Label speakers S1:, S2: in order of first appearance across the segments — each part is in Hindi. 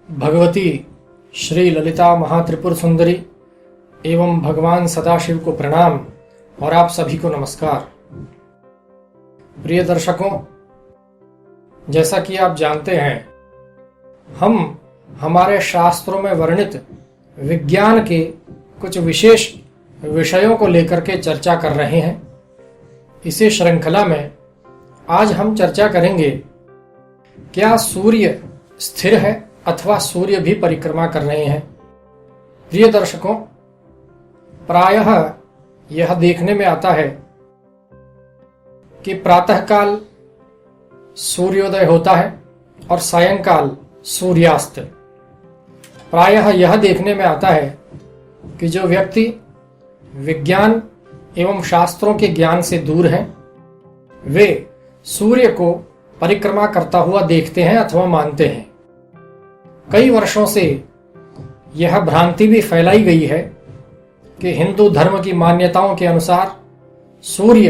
S1: भगवती श्री ललिता महात्रिपुर सुंदरी एवं भगवान सदाशिव को प्रणाम और आप सभी को नमस्कार। प्रिय दर्शकों, जैसा कि आप जानते हैं, हम हमारे शास्त्रों में वर्णित विज्ञान के कुछ विशेष विषयों को लेकर के चर्चा कर रहे हैं। इसी श्रृंखला में आज हम चर्चा करेंगे, क्या सूर्य स्थिर है अथवा सूर्य भी परिक्रमा कर रहे हैं। प्रिय दर्शकों, प्रायः यह देखने में आता है कि प्रातःकाल सूर्योदय होता है और सायंकाल सूर्यास्त। प्रायः यह देखने में आता है कि जो व्यक्ति विज्ञान एवं शास्त्रों के ज्ञान से दूर हैं, वे सूर्य को परिक्रमा करता हुआ देखते हैं अथवा मानते हैं। कई वर्षों से यह भ्रांति भी फैलाई गई है कि हिंदू धर्म की मान्यताओं के अनुसार सूर्य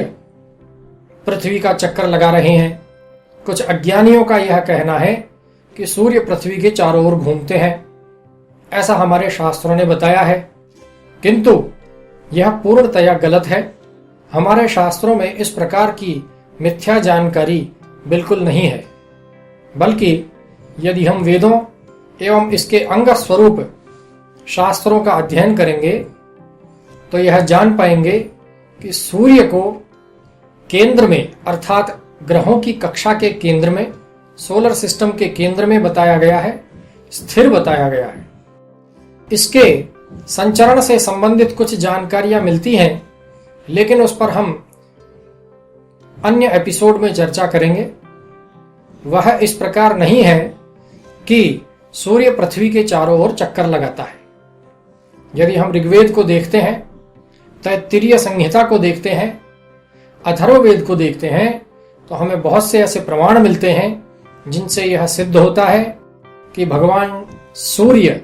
S1: पृथ्वी का चक्कर लगा रहे हैं। कुछ अज्ञानियों का यह कहना है कि सूर्य पृथ्वी के चारों ओर घूमते हैं। ऐसा हमारे शास्त्रों ने बताया है, किंतु यह पूर्णतया गलत है। हमारे शास्त्रों में इस प्रकार की मिथ्या जानकारी बिल्कुल नहीं है, बल्कि यदि हम वेदों एवं इसके अंग स्वरूप शास्त्रों का अध्ययन करेंगे तो यह जान पाएंगे कि सूर्य को केंद्र में, अर्थात ग्रहों की कक्षा के केंद्र में, सोलर सिस्टम के केंद्र में बताया गया है, स्थिर बताया गया है। इसके संचरण से संबंधित कुछ जानकारियां मिलती हैं, लेकिन उस पर हम अन्य एपिसोड में चर्चा करेंगे। वह इस प्रकार नहीं है कि सूर्य पृथ्वी के चारों ओर चक्कर लगाता है। यदि हम ऋग्वेद को देखते हैं, तैत्तिरीय संहिता को देखते हैं, अथर्ववेद को देखते हैं, तो हमें बहुत से ऐसे प्रमाण मिलते हैं जिनसे यह सिद्ध होता है कि भगवान सूर्य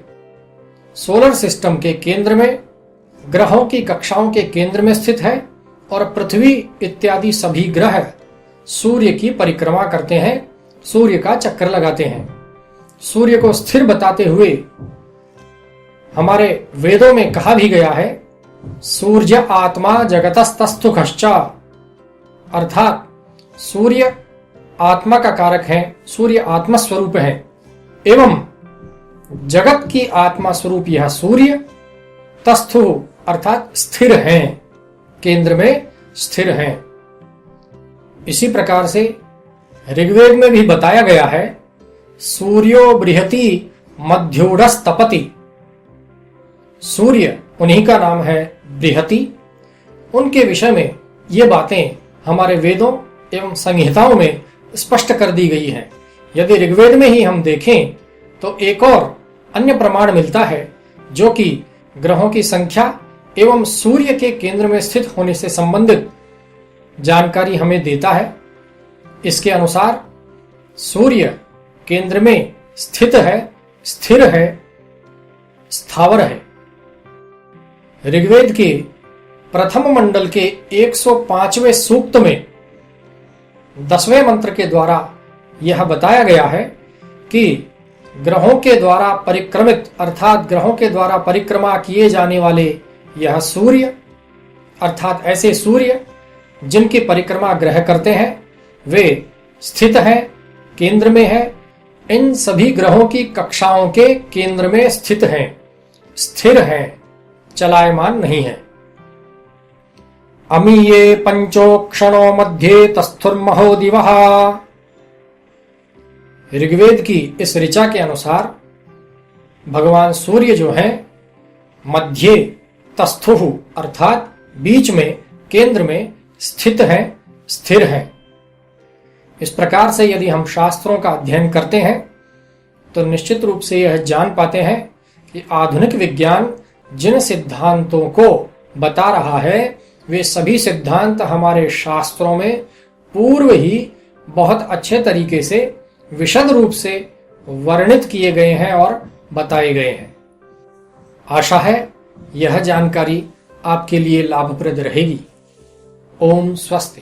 S1: सोलर सिस्टम के केंद्र में, ग्रहों की कक्षाओं के केंद्र में स्थित है और पृथ्वी इत्यादि सभी ग्रह सूर्य की परिक्रमा करते हैं, सूर्य का चक्कर लगाते हैं। सूर्य को स्थिर बताते हुए हमारे वेदों में कहा भी गया है, सूर्य आत्मा जगतस्तस्थुखश्च, अर्थात सूर्य आत्मा का कारक है, सूर्य आत्मा स्वरूप है एवं जगत की आत्मा स्वरूप यह सूर्य तस्थु अर्थात स्थिर हैं, केंद्र में स्थिर हैं। इसी प्रकार से ऋग्वेद में भी बताया गया है, सूर्यो बृहति मध्योढ़स्तपति। सूर्य, उन्हीं का नाम है बृहति। उनके विषय में ये बातें हमारे वेदों एवं संहिताओं में स्पष्ट कर दी गई हैं। यदि ऋग्वेद में ही हम देखें तो एक और अन्य प्रमाण मिलता है जो कि ग्रहों की संख्या एवं सूर्य के केंद्र में स्थित होने से संबंधित जानकारी हमें देता है। इसके अनुसार सूर्य केंद्र में स्थित है, स्थिर है, स्थावर है। ऋग्वेद के प्रथम मंडल के 105वें सूक्त में 10वें मंत्र के द्वारा यह बताया गया है कि ग्रहों के द्वारा परिक्रमित, अर्थात ग्रहों के द्वारा परिक्रमा किए जाने वाले यह सूर्य, अर्थात ऐसे सूर्य जिनकी परिक्रमा ग्रह करते हैं, वे स्थित हैं, केंद्र में है, इन सभी ग्रहों की कक्षाओं के केंद्र में स्थित हैं, स्थिर हैं, चलायमान नहीं है। अमीये पंचोक्षणों मध्ये तस्थुर्महो दिवः। ऋग्वेद की इस ऋचा के अनुसार भगवान सूर्य जो हैं, मध्य तस्थुः अर्थात बीच में, केंद्र में स्थित हैं, स्थिर हैं। इस प्रकार से यदि हम शास्त्रों का अध्ययन करते हैं तो निश्चित रूप से यह जान पाते हैं कि आधुनिक विज्ञान जिन सिद्धांतों को बता रहा है, वे सभी सिद्धांत हमारे शास्त्रों में पूर्व ही बहुत अच्छे तरीके से विशद रूप से वर्णित किए गए हैं और बताए गए हैं। आशा है यह जानकारी आपके लिए लाभप्रद रहेगी। ओम स्वस्ति।